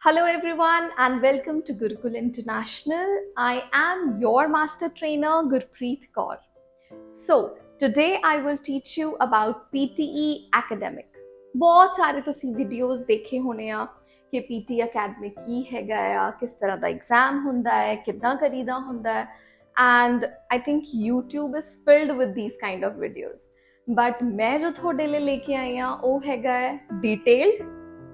Hello everyone and welcome to Gurukul International. I am your master trainer Gurpreet Kaur. So today I will teach you about PTE academic. बहुत सारे ਤੁਸੀਂ videos ਦੇਖੇ ਹੋਣੇ ਆ ਕਿ PT academic ਕੀ ਹੈਗਾ ਆ, ਕਿਸ ਤਰ੍ਹਾਂ ਦਾ ਐਗਜ਼ਾਮ ਹੁੰਦਾ ਹੈ, ਕਿੱਦਾਂ ਕਰੀਦਾ ਹੁੰਦਾ ਹੈ, and I think YouTube is filled with these kind of videos. But ਮੈਂ ਜੋ ਤੁਹਾਡੇ ਲਈ ਲੈ ਕੇ ਆਈ ਆ ਉਹ ਹੈਗਾ ਹੈ detailed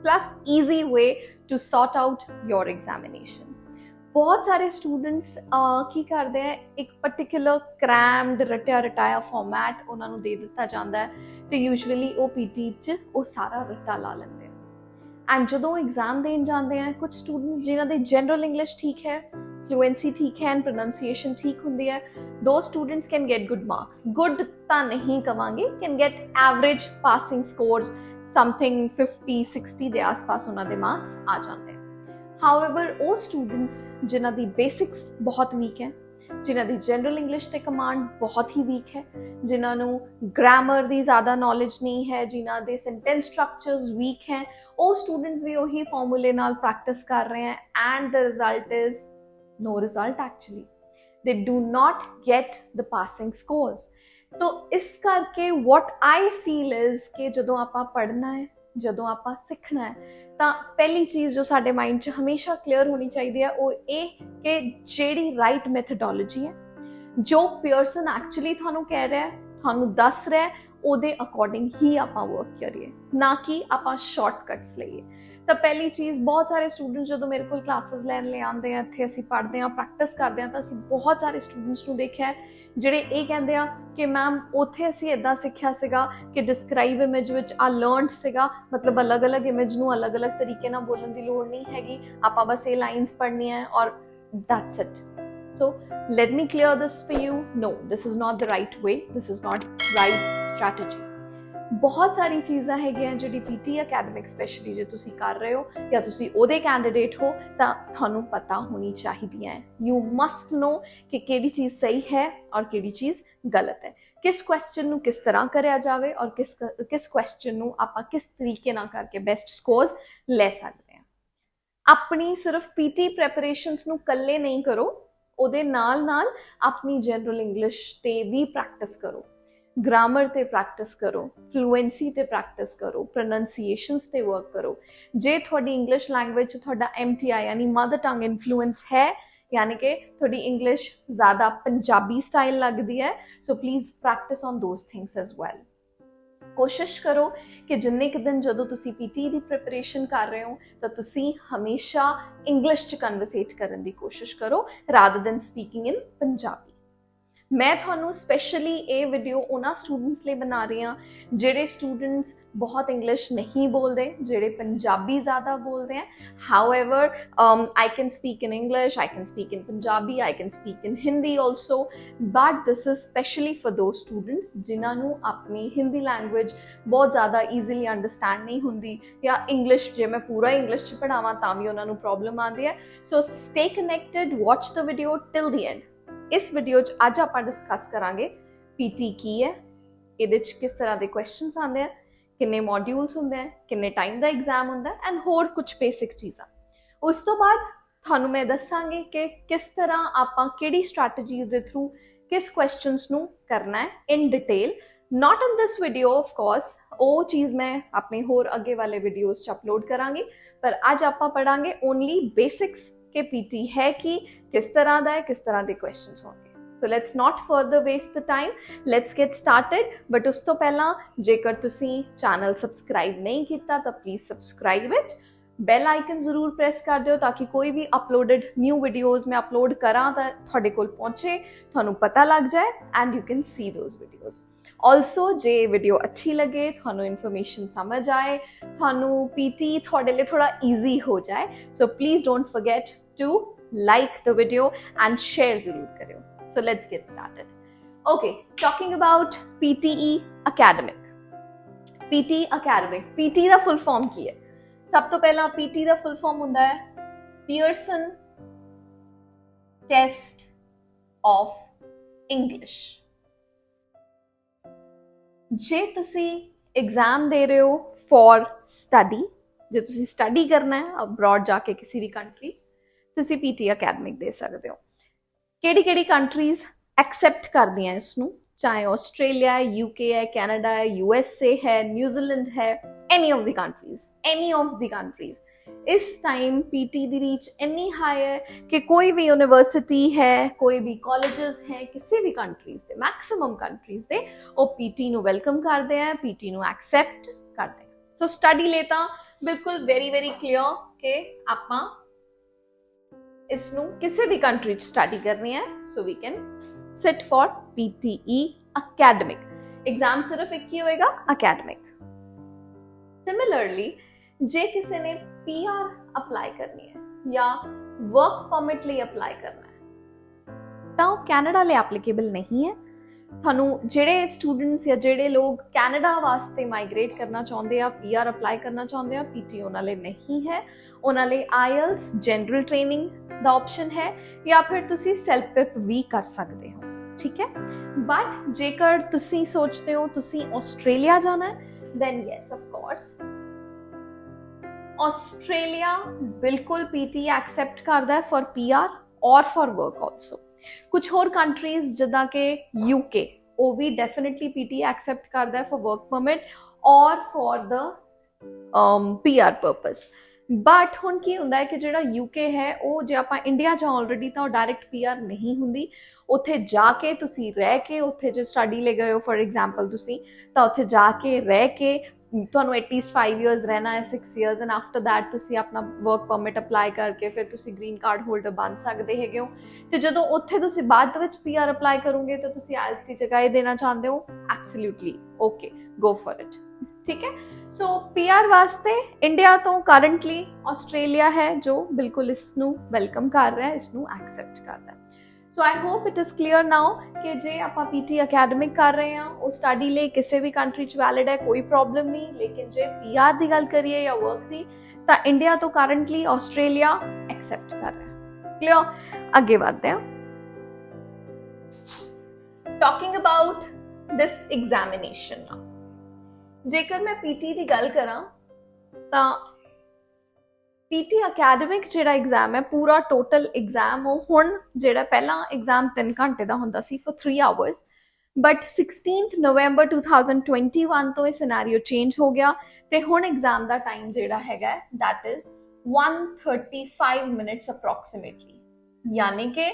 plus easy way to sort out your examination. बहुत सारे स्टूडेंट्स की करते हैं एक पर्टिकुलर क्रैम्ड रटाया फॉर्मैट उन्होंने दे दिता जाता है तो यूजुअली वो पीटी च वो सारा रट्टा ला लेंगे एंड जो एग्जाम देन जाते हैं कुछ स्टूडेंट्स जिन्होंने जनरल इंग्लिश ठीक है फ्लुएंसी ठीक है एंड प्रोनाउंसिएशन ठीक होंगी है दो students can get good marks good तो नहीं कवांगे can get average passing scores something 50-60 के आसपास उन्होंने मार्क्स आ जाते हैं However, वो स्टूडेंट्स जिन्हों की बेसिक्स बहुत वीक है जिन्हों की जनरल इंग्लिश से कमांड बहुत ही वीक है जिन्होंने ग्रामर की ज़्यादा नॉलेज नहीं है जिन्हों के सेंटेंस स्ट्रक्चर्स वीक हैं वो स्टूडेंट्स भी वही फॉर्मूले नाल प्रैक्टिस कर रहे हैं and the result is no result actually they do not get the passing scores तो इस करके वॉट आई फील इज कि जदों आपां पढ़ना है ਜਦੋਂ ਆਪਾਂ ਸਿੱਖਣਾ ਹੈ ਤਾਂ ਪਹਿਲੀ ਚੀਜ਼ ਜੋ ਸਾਡੇ ਮਾਈਂਡ 'ਚ ਹਮੇਸ਼ਾ ਕਲੀਅਰ ਹੋਣੀ ਚਾਹੀਦੀ ਹੈ ਉਹ ਇਹ ਕਿ ਜਿਹੜੀ ਰਾਈਟ ਮੈਥਡੋਲੋਜੀ ਹੈ ਜੋ ਪੀਅਰਸਨ ਐਕਚੁਅਲੀ ਤੁਹਾਨੂੰ ਕਹਿ ਰਿਹਾ ਹੈ ਤੁਹਾਨੂੰ ਦੱਸ ਰਿਹਾ ਹੈ ਉਹਦੇ ਅਕੋਰਡਿੰਗ ਹੀ ਆਪਾਂ ਵਰਕ ਕਰੀਏ ਨਾ ਕਿ ਆਪਾਂ ਸ਼ਾਰਟਕਟਸ ਲਈਏ ਤਾਂ ਪਹਿਲੀ ਚੀਜ਼ ਬਹੁਤ ਸਾਰੇ ਸਟੂਡੈਂਟ ਜਦੋਂ ਮੇਰੇ ਕੋਲ ਕਲਾਸਿਸ ਲੈਣ ਲਈ ਆਉਂਦੇ ਆ ਇੱਥੇ ਅਸੀਂ ਪੜ੍ਹਦੇ ਆ ਪ੍ਰੈਕਟਿਸ ਕਰਦੇ ਆ ਤਾਂ ਅਸੀਂ ਬਹੁਤ ਸਾਰੇ ਸਟੂਡੈਂਟਸ ਨੂੰ ਦੇਖਿਆ ਜਿਹੜੇ ਇਹ ਕਹਿੰਦੇ ਆ ਕਿ ਮੈਮ ਉੱਥੇ ਅਸੀਂ ਇੱਦਾਂ ਸਿੱਖਿਆ ਸੀਗਾ ਕਿ ਡਿਸਕ੍ਰਾਈਬ ਇਮੇਜ ਵਿੱਚ ਆ ਲਰਨਡ ਸੀਗਾ ਮਤਲਬ ਅਲੱਗ-ਅਲੱਗ ਇਮੇਜ ਨੂੰ ਅਲੱਗ-ਅਲੱਗ ਤਰੀਕੇ ਨਾਲ ਬੋਲਣ ਦੀ ਲੋੜ ਨਹੀਂ ਹੈਗੀ ਆਪਾਂ ਬਸ ਇਹ ਲਾਈਨਸ ਪੜ੍ਹਨੀਆਂ ਔਰ that's it So let me clear this for you. No, this is not the right way. This is not right strategy. बहुत सारी चीज़ां हैगियां ਜਿਹੜੀ PT academic स्पेशली ਜੇ ਤੁਸੀਂ ਕਰ ਰਹੇ ਹੋ ਜਾਂ ਤੁਸੀਂ ਉਹਦੇ ਕੈਂਡੀਡੇਟ ਹੋ ਤਾਂ ਤੁਹਾਨੂੰ ਪਤਾ ਹੋਣੀ ਚਾਹੀਦੀਆਂ ਹੈ ਯੂ ਮਸਟ ਨੋ ਕਿ ਕਿਹੜੀ ਚੀਜ਼ ਸਹੀ ਹੈ ਔਰ ਕਿਹੜੀ ਚੀਜ਼ ਗਲਤ ਹੈ ਕਿਸ ਕੁਐਸਚਨ ਨੂੰ ਕਿਸ ਤਰ੍ਹਾਂ ਕਰਿਆ ਜਾਵੇ ਔਰ ਕਿਸ ਕੁਐਸਚਨ ਨੂੰ ਆਪਾਂ ਕਿਸ ਤਰੀਕੇ ਨਾਲ ਕਰਕੇ ਬੈਸਟ ਸਕੋਰਸ ਲੈ ਸਕਦੇ ਹਾਂ ਆਪਣੀ ਸਿਰਫ PT ਪ੍ਰੈਪਰੇਸ਼ਨਸ ਨੂੰ ਇਕੱਲੇ ਨਹੀਂ ਕਰੋ ਉਹਦੇ ਨਾਲ ਆਪਣੀ ਜਨਰਲ ਇੰਗਲਿਸ਼ ਤੇ ਵੀ ਪ੍ਰੈਕਟਿਸ ਕਰੋ ग्रामर ते प्रैक्टिस करो फ्लुएंसी ते प्रैक्टिस करो प्रोनाउंसिएशंस ते वर्क करो जे थोड़ी इंग्लिश लैंग्वेज थोड़ा MTI यानी मदर टंग इन्फ्लुएंस है यानी कि थोड़ी इंग्लिश ज़्यादा पंजाबी स्टाइल लगती है so please practice on those things as well कोशिश करो कि जिन्ने क दिन जदों तुसी PT की प्रिपरेशन कर रहे हो तो तुसी हमेशा इंग्लिश च कन्वर्सेट करने की कोशिश करो rather than speaking in Punjabi मैं ਤੁਹਾਨੂੰ स्पेशली ये वीडियो उन्होंने स्टूडेंट्स लिए बना रही हाँ ਜਿਹੜੇ स्टूडेंट्स बहुत इंग्लिश नहीं बोलते ਜਿਹੜੇ पंजाबी ज़्यादा बोलते हैं however I can speak in English, I can speak in Punjabi, I can speak in Hindi also but this is specially for those students जिन्होंने अपनी हिंदी लैंग्वेज बहुत ज़्यादा easily understand नहीं होंगी या इंग्लिश जे मैं पूरा इंग्लिश पढ़ावां तां भी उन्होंने प्रॉब्लम आती है so stay connected, watch the video till the end इस वीडियो च अज आप डिस्कस करांगे PT की है ये किस तरह के क्वेश्चंस आते हैं किन्ने मॉड्यूल्स होंगे हैं किन्ने टाइम का एग्जाम होंगे एंड होर कुछ बेसिक चीज़ां उस तो बाद थानू मैं दसांगी कि किस तरह आप किहड़ी स्ट्रैटेजीज के थ्रू किस क्वेश्चंस नू करना है in detail not in this video of course वो चीज़ मैं अपने होर अगे वाले वीडियोज़ च अपलोड करांगी पर अज आप पढ़ांगे ओनली बेसिक्स कि PT है कि किस तरह का है किस तरह के क्वेश्चंस होंगे so let's not further waste the time let's get started but उस तो पहला जेकर तुसी चैनल सबसक्राइब नहीं किया तो प्लीज़ सबसक्राइब इट बैल आइकन जरूर प्रेस कर दियो ताकि कोई भी अपलोडेड न्यू वीडियोज़ मैं अपलोड करा तो तुहाडे कोल पहुँचे तुहानू पता लग जाए and you can see those videos also J video अच्छी लगे थानू इन्फॉर्मेशन समझ आए थानू PT थोड़े लिए थोड़ा ईजी हो जाए so please don't forget to like the video and share जरूर करो so let's get started okay talking about PTE academic PT का फुल फॉर्म की है सब तो पहला PT का फुल फॉर्म होता है पियर्सन टेस्ट ऑफ इंग्लिश जे तुसी एग्जाम दे रहे हो फॉर स्टडी जे तुसी स्टडी करना है अब्रॉड जाके किसी भी कंट्री तुसी पीटी अकैडमिक दे सकते हो। किहड़ी कंट्रीज एक्सेप्ट करदियां इसनूं, चाहे ऑस्ट्रेलिया है, यूके है, कैनेडा है, यूएसए है, न्यूजीलैंड है, एनी ऑफ द कंट्रीज इस टाइम पीटी दी रीच इन्नी हाई है कि कोई भी यूनिवर्सिटी है, कोई भी कॉलेजेस हैं, किसी भी countries they, maximum countries they वो पीटी नू वेलकम करते हैं, पीटी नू एक्सेप्ट करते हैं। सो स्टडी लेता बिल्कुल वेरी वेरी क्लियर कि आपां इसनू किसी भी कंट्री च स्टडी करनी है, so we can sit for PTE academic. Exam सिर्फ एक ही होएगा, अकैडमिक। सिमिलरली जे किसी ने पीआर अप्लाई करनी है या वर्क परमिट लिए अप्लाई करना है तो कैनेडा लिए एप्लीकेबल नहीं है। थानू जेड़े स्टूडेंट्स या जेड़े लोग कैनेडा वास्ते माइग्रेट करना चाहते हैं, पीआर अप्लाई करना चाहते हैं, पीटी उन्हां लई नहीं है। उन्हां लई आईएलट्स जनरल ट्रेनिंग दा ऑप्शन है या फिर तुसी सेल्फ पिप भी कर सकते हो, ठीक है। बट जेकर तुसी सोचते हो तुसी ऑस्ट्रेलिया जाना है, then yes of course Australia बिल्कुल पीटी एक्सेप्ट करता है फॉर पीआर और फॉर वर्क ऑल्सो। कुछ होर कंट्रीज जिदा के यूके वो भी डेफिनेटली पीटी एक्सेप्ट करता है फॉर वर्क परमिट और for the PR purpose. But हुण की हुंदा है कि जिहड़ा यूके है वो जे आपां इंडिया च ऑलरेडी तो डायरैक्ट पीआर नहीं हुंदी, उत्थे जाके तुसी रह के उत्थे जे स्टडी ले गए हो फॉर एग्जाम्पल तुसी तो उत्थे जाके रह के ਤੁਹਾਨੂੰ एटलीस्ट 5 ईयर्स रहना है, 6 ईयर्स एंड आफ्टर दैट तुसी अपना वर्क परमिट अप्लाई करके फिर तुसी ग्रीन कार्ड होल्डर बन सकते हैगे हो। तो जो उत्थे तुसी बाद विच पीआर अप्लाई करोगे तो तुसी आईएलटीएस की जगह ये देना चाहते हो, absolutely okay, go for it, ठीक है। सो पीआर वास्ते इंडिया तो करंटली ऑस्ट्रेलिया है जो बिल्कुल इसनू वेलकम कर रहा है, इसनू एक्सेप्ट कर रहा है। So I hope it is clear now कि जे आप पीटी अकैडमिक कर रहे हैं वो स्टडी ले किसी भी कंट्री च वैलिड है, कोई प्रॉब्लम नहीं। लेकिन जे पीआर की गल करिए या वर्क की तो इंडिया तो करंटली ऑस्ट्रेलिया एक्सेप्ट कर रहा है। क्लियर, आगे बढ़ते हैं। Talking about this examination now, जेकर मैं पीटी की गल करा तो पीटी अकैडमिक जिहड़ा एग्जाम है पूरा टोटल एग्जाम वो हुण जिहड़ा पहला एग्जाम 3 घंटे का हुंदा सी फॉर 3 आवर्स, बट 16 नवंबर 2021 तो ये सिनेरियो चेंज हो गया ते हुण एग्जाम का टाइम जिहड़ा हैगा दैट इज 135 मिनट्स अप्रोक्सीमेटली, यानी कि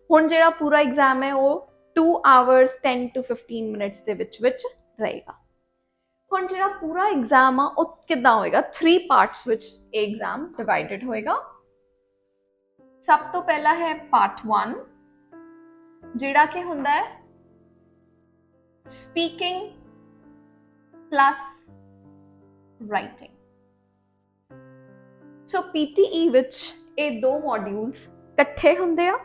हुण जिहड़ा पूरा एग्जाम है वो 2 आवर्स 10 to 15 मिनट्स दे विच रहेगा। हुण जिहड़ा पूरा एग्जाम आ वो किद्दां होएगा, 3 पार्ट्स विच एग्जाम डिवाइडेड होएगा। सब तो पहला है पार्ट 1 जिहड़ा कि हुंदा है स्पीकिंग प्लस राइटिंग। सो पीटीई विच ये 2 मॉड्यूल्स इकट्ठे हुंदे आ,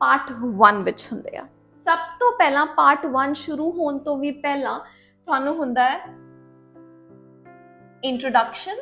पार्ट 1 विच हुंदे आ। सब तो पहला पार्ट 1 शुरू होने तो भी पहला तुहानू हुंदा है इंट्रोडक्शन,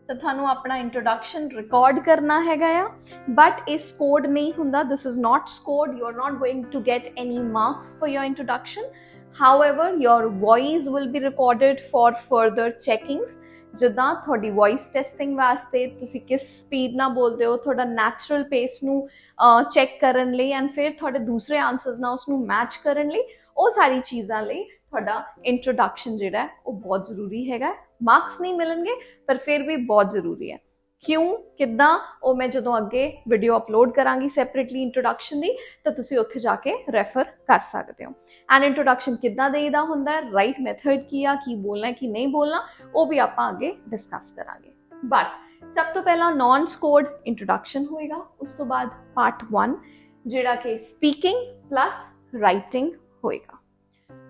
तो थानू अपना इंट्रोडक्शन रिकॉर्ड करना हैगा या, बट ये स्कोर्ड नहीं हुंदा, this is not scored, you are not going to get any marks for your introduction. However your voice will be recorded for further checkings, जिद्दां थोड़ी वॉइस टेस्टिंग वास्ते तुसी किस स्पीड ना बोलते हो, थोड़ा नैचुरल पेस नू चैक करन लई एंड फिर थोड़े दूसरे आंसर्स ना उसनू मैच करन लई, वो सारी चीज़ां लई थोड़ा इंट्रोडक्शन जिहड़ा है वो बहुत जरूरी हैगा। मार्क्स नहीं मिलेंगे पर फिर भी बहुत जरूरी है। क्यों किद्दां वो मैं जो अगे वीडियो अपलोड करांगी सैपरेटली इंट्रोडक्शन की, तो तुसी उत्थे जाके रेफर कर सकते हो। एंड इंट्रोडक्शन किद्दां देईदा हुंदा है, राइट मैथड की आ, की बोलना है की नहीं बोलना, वो भी आपां आगे डिस्कस करांगे। बट सब तो पहला नॉन स्कोर्ड इंट्रोडक्शन होएगा, उस तो बाद पार्ट 1 जिहड़ा कि स्पीकिंग प्लस राइटिंग होएगा।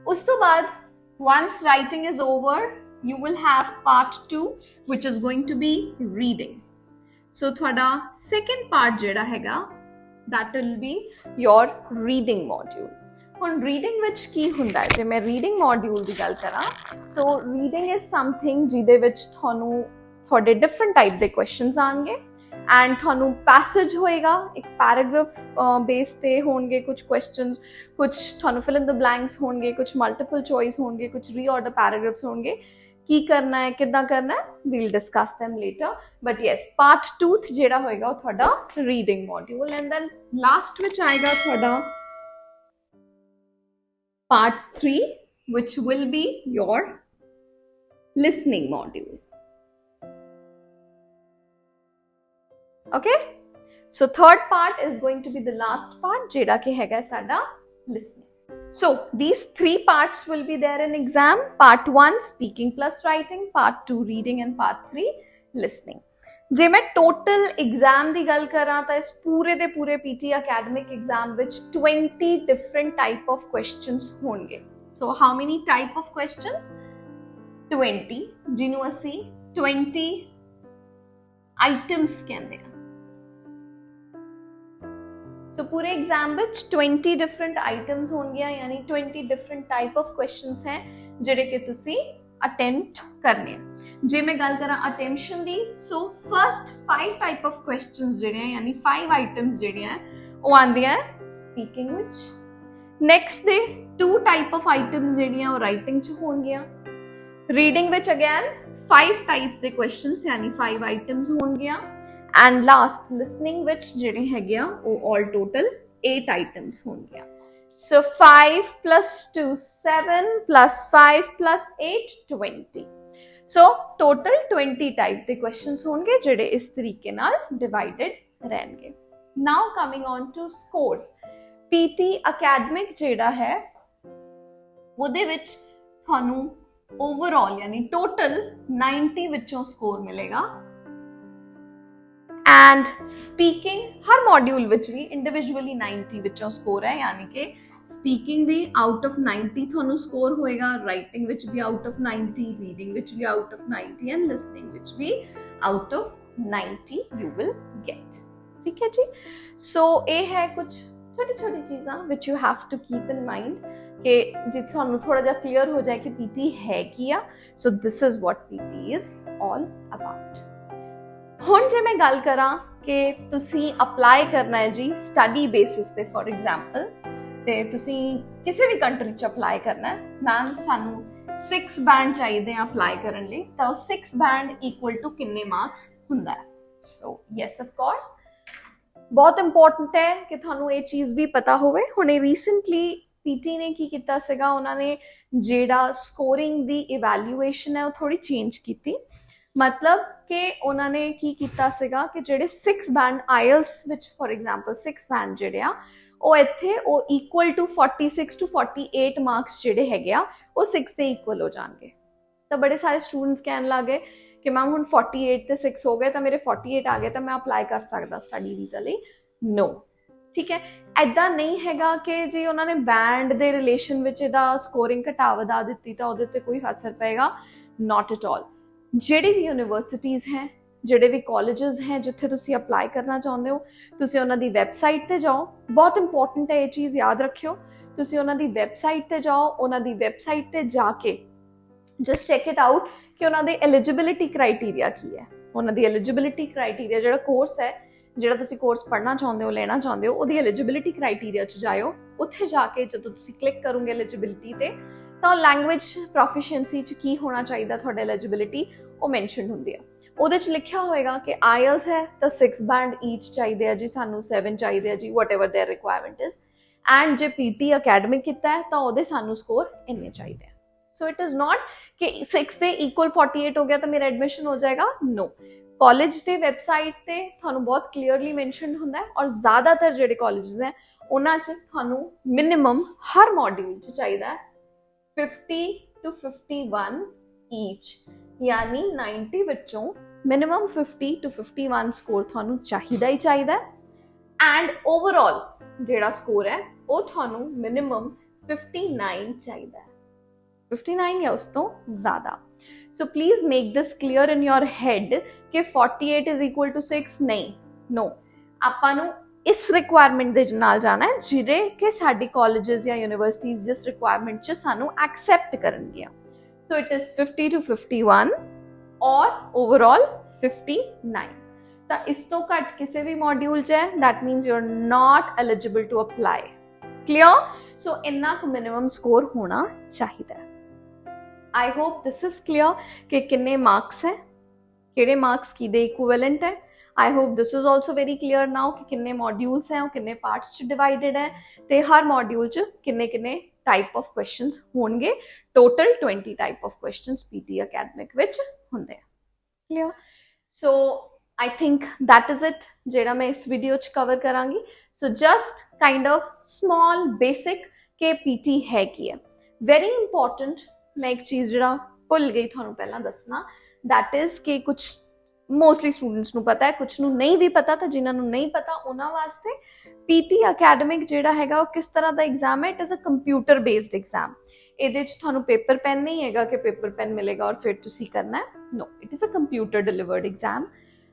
उस तो बाद once writing is over you will have part 2 which is going to be reading. So थोड़ा second part जिहड़ा हैगा that will be your reading module. ਹੁਣ रीडिंग विच की हुंदा है, जे मैं रीडिंग मॉड्यूल की गल करा, सो रीडिंग इज समथिंग जिहदे विच थानू थोड़े डिफरेंट टाइप के क्वेश्चंस आएंगे एंड थानू पैसेज होएगा, एक पैराग्राफ बेस पे होंगे कुछ क्वेश्चंस, कुछ थानू फिल इन द ब्लैंक्स होंगे, कुछ मल्टीपल चॉइस होंगे, कुछ रीऑर्डर पैराग्राफ्स होंगे की करना है किदां करना है, we'll discuss them later. But yes, part 2 ਜਿਹੜਾ ਹੋਏਗਾ ਉਹ ਤੁਹਾਡਾ reading module, and then last ਵਿੱਚ ਆਏਗਾ ਤੁਹਾਡਾ part 3 which will be your listening module. Okay, so third part is going to be the last part ਜਿਹੜਾ ਕਿ ਹੈਗਾ ਸਾਡਾ listening. So these 3 parts will be there in exam. Part 1 speaking plus writing, part 2 reading and part 3 listening. ਜੇ ਮੈਂ total exam ਦੀ ਗੱਲ ਕਰਾਂ ਤਾਂ ਇਸ ਪੂਰੇ ਦੇ ਪੂਰੇ PT academic exam ਵਿੱਚ 20 different type of questions ਹੋਣਗੇ. So how many type of questions? 20, ਜਿਹਨੂੰ ਅਸੀਂ 20 items ਕਹਿੰਦੇ ਹਾਂ. So पूरे एग्जाम ਵਿੱਚ 20 डिफरेंट आइटम्स होंगे, यानी 20 डिफरेंट टाइप ऑफ क्वेश्चंस हैं ਜਿਹੜੇ ਕਿ ਤੁਸੀਂ ਅਟੈਂਪਟ ਕਰਨੇ ਆ। ਜੇ ਮੈਂ ਗੱਲ ਕਰਾਂ attention the, so first 5 type of questions ਜਿਹੜੇ ਆ, ਯਾਨੀ 5 ਆਈਟਮਸ ਜਿਹੜੀਆਂ ਉਹ ਆਉਂਦੀਆਂ ਸਪੀਕਿੰਗ ਵਿੱਚ। ਨੈਕਸਟ ਦੇ 2 ਟਾਈਪ ਆਫ ਆਈਟਮਸ ਜਿਹੜੀਆਂ ਉਹ ਰਾਈਟਿੰਗ 'ਚ ਹੋਣਗੀਆਂ। ਰੀਡਿੰਗ ਵਿੱਚ ਅਗੇਨ 5 ਟਾਈਪ ਦੇ ਕੁਐਸਚਨਸ ਯਾਨੀ 5 ਆਈਟਮਸ ਹੋਣਗੀਆਂ। And last listening which ਜਿਹੜੇ ਹੈਗੇ ਆ ਉਹ all total 8 items ਹੋਣਗੇ। So 5 plus 2 7 plus 5 plus 8 20. So total 20 type ਦੇ questions ਹੋਣਗੇ ਜਿਹੜੇ ਇਸ ਤਰੀਕੇ ਨਾਲ divided ਰਹਿਣਗੇ। Now coming on to scores. PT academic ਜਿਹੜਾ ਹੈ ਉਹਦੇ ਵਿੱਚ ਤੁਹਾਨੂੰ overall ਯਾਨੀ total 90 ਵਿੱਚੋਂ score ਮਿਲੇਗਾ। एंड स्पीकिंग हर मॉड्यूल विच भी इंडिविजुअली 90 विचों स्कोर है, यानी कि स्पीकिंग भी आउट ऑफ 90 थानू स्कोर होएगा, राइटिंग विच भी आउट ऑफ 90, रीडिंग विच भी आउट ऑफ 90 एंड लिसनिंग विच भी out of 90 you will get. ठीक है जी। सो ये है कुछ छोटी छोटी चीज़ां which you have to keep in mind कि जे थानू थोड़ा जा क्लियर हो जाए कि पीटी है की आ। So this is what PT is all about. ਹੁਣ ਜੇ ਮੈਂ ਗੱਲ ਕਰਾਂ ਕਿ ਤੁਸੀਂ ਅਪਲਾਈ ਕਰਨਾ ਹੈ ਜੀ ਸਟੱਡੀ ਬੇਸਿਸ ਤੇ, ਫॉर ਐਗਜ਼ਾਮਪਲ ਤੇ ਤੁਸੀਂ ਕਿਸੇ ਵੀ ਕੰਟਰੀ 'ਚ ਅਪਲਾਈ ਕਰਨਾ ਹੈ, ਮੈਮ ਸਾਨੂੰ 6 ਬੈਂਡ ਚਾਹੀਦੇ ਆ ਅਪਲਾਈ ਕਰਨ ਲਈ, ਤਾਂ ਉਹ 6 ਬੈਂਡ ਇਕੁਅਲ ਟੂ ਕਿੰਨੇ ਮਾਰਕਸ ਹੁੰਦਾ ਹੈ? ਸੋ ਯੈਸ ਆਫ ਕੋਰਸ ਬਹੁਤ ਇੰਪੋਰਟੈਂਟ ਹੈ ਕਿ ਤੁਹਾਨੂੰ ਇਹ ਚੀਜ਼ ਵੀ ਪਤਾ ਹੋਵੇ। ਹੁਣੇ ਰੀਸੈਂਟਲੀ ਪੀਟੀ ਨੇ ਕੀ ਕੀਤਾ ਸੀਗਾ, ਉਹਨਾਂ ਨੇ ਜਿਹੜਾ ਸਕੋਰਿੰਗ ਦੀ ਇਵੈਲੂਏਸ਼ਨ ਹੈ ਉਹ ਥੋੜੀ ਚੇਂਜ ਕੀਤੀ। मतलब कि उन्होंने की कीता सीगा कि जेडे 6 band IELTS which for example 6 band जेडे आ ਉਹ ਇੱਥੇ ਉਹ ਇਕੁਅਲ ਟੂ 46 to 48 ਮਾਰਕਸ ਜਿਹੜੇ ਹੈਗੇ ਆ ਉਹ 6 ਦੇ ਇਕੁਅਲ ਹੋ ਜਾਣਗੇ। ਤਾਂ ਬੜੇ ਸਾਰੇ ਸਟੂਡੈਂਟਸ ਕਹਿਣ ਲੱਗੇ ਕਿ ਮੈਮ ਹੁਣ 48 ਤੇ 6 ਹੋ ਗਏ ਤਾਂ ਮੇਰੇ 48 ਆ ਗਏ ਤਾਂ ਮੈਂ ਅਪਲਾਈ ਕਰ ਸਕਦਾ ਸਟੱਡੀ ਵੀਜ਼ਾ ਲਈ। ਨੋ, ਠੀਕ ਹੈ, ਐਦਾਂ ਨਹੀਂ ਹੈਗਾ ਕਿ ਜੇ ਉਹਨਾਂ ਨੇ ਬੈਂਡ ਦੇ ਰਿਲੇਸ਼ਨ ਵਿੱਚ ਇਹਦਾ ਸਕੋਰਿੰਗ ਘਟਾ ਵਧਾ ਦਿੱਤੀ ਤਾਂ ਉਹਦੇ ਤੇ ਕੋਈ ਅਸਰ ਪਏਗਾ। Note at all. ਜਿਹੜੇ ਵੀ ਯੂਨੀਵਰਸਿਟੀਜ਼ ਹੈ, ਜਿਹੜੇ ਵੀ ਕਾਲਜਸ ਹੈ ਜਿੱਥੇ ਤੁਸੀਂ ਅਪਲਾਈ ਕਰਨਾ ਚਾਹੁੰਦੇ ਹੋ, ਤੁਸੀਂ ਉਹਨਾਂ ਦੀ ਵੈਬਸਾਈਟ ਤੇ ਜਾਓ। ਬਹੁਤ ਇੰਪੋਰਟੈਂਟ ਹੈ ਇਹ ਚੀਜ਼ ਯਾਦ ਰੱਖਿਓ। ਤੁਸੀਂ ਉਹਨਾਂ ਦੀ ਵੈਬਸਾਈਟ ਤੇ ਜਾਓ, ਉਹਨਾਂ ਦੀ ਵੈਬਸਾਈਟ ਤੇ ਜਾ ਕੇ ਜਸਟ ਚੈੱਕ ਇਟ ਆਊਟ ਕਿ ਉਹਨਾਂ ਦੇ ਐਲੀਜੀਬਿਲਿਟੀ ਕ੍ਰਾਈਟੇਰੀਆ ਕੀ ਹੈ। ਉਹਨਾਂ ਦੀ ਐਲੀਜੀਬਿਲਿਟੀ ਕ੍ਰਾਈਟੇਰੀਆ ਜਿਹੜਾ ਕੋਰਸ ਹੈ, ਜਿਹੜਾ ਤੁਸੀਂ ਕੋਰਸ ਪੜ੍ਹਨਾ ਚਾਹੁੰਦੇ ਹੋ, ਲੈਣਾ ਚਾਹੁੰਦੇ ਹੋ, ਉਹਦੀ ਐਲੀਜੀਬਿਲਿਟੀ ਕ੍ਰਾਈਟੇਰੀਆ 'ਚ ਜਾਇਓ। ਉੱਥੇ ਜਾ ਕੇ ਜਦੋਂ ਤੁਸੀਂ ਕਲਿੱਕ ਕਰੋਗੇ ਐਲੀਜੀਬਿਲਿਟੀ ਤੇ, ਤਾਂ ਲੈਂਗੁਏਜ ਪ੍ਰੋਫੀਸ਼ੀਐਂਸੀ 'ਚ ਕੀ ਹੋਣਾ ਚਾਹੀਦਾ ਤੁਹਾਡਾ ਐਲੀਜੀਬਿਲਿਟੀ ਉਹ ਮੈਂਸ਼ਨ ਹੁੰਦੀ ਆ। ਉਹਦੇ 'ਚ ਲਿਖਿਆ ਹੋਏਗਾ ਕਿ ਆਇਲਸ ਹੈ ਤਾਂ 6 ਬੈਂਡ ਈਚ ਚਾਹੀਦੇ ਆ ਜੀ, ਸਾਨੂੰ 7 ਚਾਹੀਦੇ ਆ ਜੀ, whatever their requirement is. And ਜੇ ਪੀਟੀ ਅਕੈਡਮਿਕ ਕੀਤਾ ਹੈ ਤਾਂ ਉਹਦੇ ਸਾਨੂੰ ਸਕੋਰ ਇੰਨੇ ਚਾਹੀਦੇ ਆ। ਸੋ ਇਟ ਇਜ਼ ਨਾਟ ਕਿ 6 ਦੇ ਇਕੁਅਲ 48 ਹੋ ਗਿਆ ਤਾਂ ਮੇਰਾ ਐਡਮਿਸ਼ਨ ਹੋ ਜਾਏਗਾ। ਨੋ, ਕਾਲਜ ਦੇ ਵੈਬਸਾਈਟ ਤੇ ਤੁਹਾਨੂੰ ਬਹੁਤ ਕਲੀਅਰਲੀ ਮੈਂਸ਼ਨ ਹੁੰਦਾ ਹੈ। ਔਰ ਜ਼ਿਆਦਾਤਰ ਜਿਹੜੇ ਕਾਲਜਸ ਹੈ ਉਹਨਾਂ 'ਚ ਤੁਹਾਨੂੰ ਮਿਨੀਮਮ ਹਰ ਮੋਡਿਊਲ 'ਚ ਚਾਹੀਦਾ 50 to 51 ਈਚ, यानी 90 ਵਿੱਚੋਂ ਮਿਨੀਮਮ 50 to 51 ਸਕੋਰ ਤੁਹਾਨੂੰ ਚਾਹੀਦਾ ਹੀ ਚਾਹੀਦਾ। ਐਂਡ ਓਵਰਆਲ ਜਿਹੜਾ ਸਕੋਰ ਹੈ ਉਹ ਤੁਹਾਨੂੰ ਮਿਨੀਮਮ 59 ਚਾਹੀਦਾ, 59 ਜਾਂ ਉਸ ਤੋਂ ਜ਼ਿਆਦਾ। So please make this clear in your head ਕਿ 48 ਇਜ਼ ਇਕੁਅਲ ਟੂ 6 ਨਹੀਂ, ਨੋ, ਆਪਾਂ ਨੂੰ ਇਸ ਰਿਕੁਆਇਰਮੈਂਟ ਦੇ ਨਾਲ ਜਾਣਾ ਹੈ ਜਿਹੜੇ ਕਿ ਸਾਡੀ ਕਾਲਜਸ ਜਾਂ ਯੂਨੀਵਰਸਿਟੀਜ਼ ਜਿਸ ਰਿਕੁਆਇਰਮੈਂਟ 'ਚ ਸਾਨੂੰ ਐਕਸੈਪਟ ਕਰਨਗੀਆਂ। So it is 50 to 51 or overall 59. ਤਾਂ ਇਸ ਤੋਂ ਘੱਟ ਕਿਸੇ ਵੀ ਮੋਡਿਊਲ 'ਚ ਹੈ, that means you're not eligible to apply. Clear? So ਇੰਨਾ ਕੁ minimum score ਹੋਣਾ ਚਾਹੀਦਾ ਹੈ। I hope this is clear कि किन्ने मार्क्स है, किहड़े मार्क्स किहदे इक्विवेलेंट है। I hope this is also very clear now कि किन्ने मॉड्यूल्स हैं, किन्ने पार्ट्स च डिवाइडेड है, ते हर मॉड्यूल च किन्ने किन्ने टाइप ऑफ क्वेश्चंस होंगे। Total 20 type of questions PT academic विच होंदे हैं। Clear? So I think that is it जेड़ा मैं इस वीडियो च कवर करांगी। So just kind of small basic के पीटी है की है। वेरी इंपॉर्टेंट मैं एक चीज़ जेड़ा भुल गई थानू पहला दसना, दैट इज कि कुछ मोस्टली स्टूडेंट्स नू पता है, कुछ नू नहीं भी पता, तो जिन्होंने नहीं पता उन्होंने वास्ते पीटी अकैडमिक जेड़ा हैगा वो किस तरह का एग्जाम है। It is a computer based exam. ये थानू पेपर पेन नहीं हैगा कि पेपर पेन मिलेगा और फिर तुसी करना है। No, it is a computer delivered exam.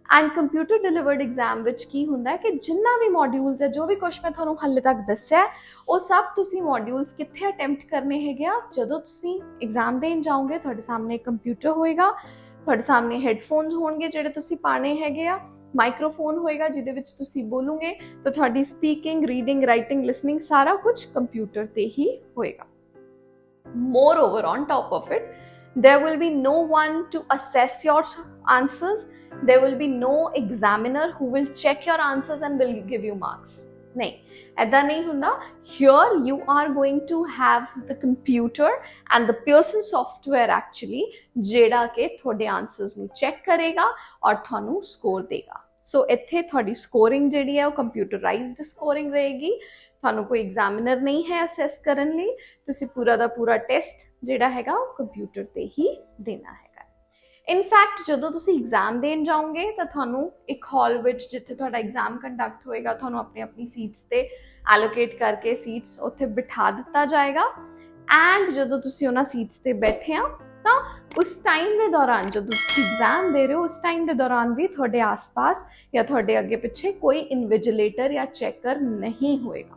And computer delivered exam विच की हुंदा है कि जिन्ना भी मॉड्यूल्स है, जो भी कुछ मैं थानू हाले तक दस्सिया है, वो सब तुसी मॉड्यूल्स कित्थे अटैम्प्ट करने हैगे आ। जदों तुसी एग्जाम देन जाओगे तुहाडे सामने कंप्यूटर होएगा, तुहाडे सामने हैडफोन्स होणगे ਜਿਹੜੇ ਤੁਸੀਂ ਪਾਣੇ ਹੈਗੇ ਆ, माइक्रोफोन होएगा ਜਿਹਦੇ ਵਿੱਚ ਤੁਸੀਂ ਬੋਲੋਗੇ, तो ਤੁਹਾਡੀ स्पीकिंग, रीडिंग, राइटिंग, लिसनिंग सारा कुछ कंप्यूटर ते ही होएगा। Moreover, on top of it, there will be no one to assess your answers. There will be no examiner who will check your answers and will give you marks. नहीं, ऐदा नहीं हुंदा। Here you are going to have the computer and the Pearson software actually जेड़ा के थोड़े answers नू check करेगा और थानू score देगा। So इत्थे थोड़ी scoring जेड़ी है वो computerized scoring रहेगी। थानू कोई एग्जामिनर नहीं है असैस करन लई, तुसी पूरा दा पूरा टेस्ट जेड़ा हैगा वो कंप्यूटर ते ही देना हैगा। इनफैक्ट जदों तुसी एग्जाम देन जाओगे तो थानू एक हॉल विच जिथे तुहाडा एग्जाम कंडक्ट होएगा, थानू अपनी अपनी सीट्स ते एलोकेट करके सीट्स उत्थे बिठा दिता जाएगा। एंड जदों तुसी उन्हां सीट्स ते बैठे आ तो उस टाइम के दौरान जो एग्जाम दे रहे हो उस टाइम के दौरान भी थोड़े आसपास या थोड़े अगे पिछे कोई इन्विजिलेटर या चेकर नहीं होएगा।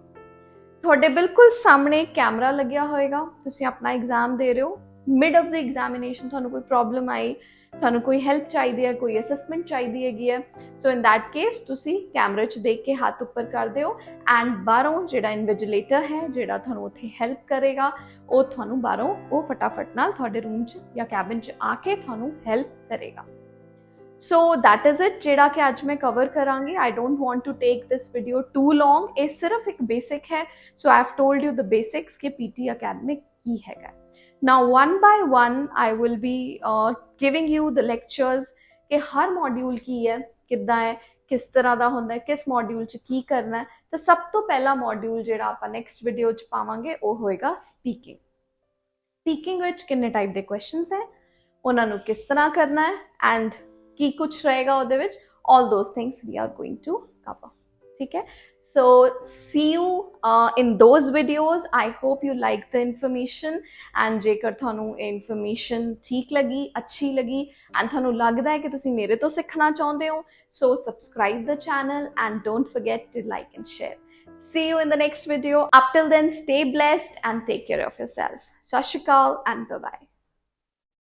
थोड़े बिल्कुल सामने कैमरा लग्या होएगा, तुसी अपना एग्जाम दे रहे हो, मिड ऑफ द एग्जामिनेशन थानू कोई प्रॉब्लम आई, थानू कोई हेल्प चाहिए है, कोई असेसमेंट चाहिए है, सो इन दैट केस तुसी कैमरे च देख के हाथ ऊपर कर दिओ एंड बाहरों जेड़ा इन्विजिलेटर है जेड़ा थानू उत्थे हेल्प करेगा वो थानू बाहरों वो फटाफट नाल थोड़े रूम च या कैबिन च आके थानू हेल्प करेगा। सो दैट इज इट जेड़ा कि आज मैं कवर करांगी। I don't want to take this video too long. ये सिर्फ एक बेसिक है। So I have told you the basics के पीटी अकैडमिक की हैगा। Now one by one I will be giving you the lectures कि हर मॉड्यूल की है, किद्दां है, किस तरह का होंदा है, किस मॉड्यूल च की करना है। तो सब तो पहला मॉड्यूल जेड़ा आपां नेक्स्ट वीडियो च पावांगे वो होएगा स्पीकिंग। स्पीकिंग विच किन्ने टाइप दे क्वेश्चंस है, उन्हां नूं किस तरह करना है एंड की कुछ रहेगा उहदे विच, all those things we are going to cover. ठीक है, so see you in those videos. I hope you like the information and जेकर थानू इंफॉर्मेशन ठीक लगी, अच्छी लगी एंड थानू लगदा है कि तुसी मेरे तो सीखना चाहते हो, so subscribe the channel and don't forget to like and share. See you in the next video. Up till then, stay blessed and take care of yourself. Sat Shri Akal and bye-bye.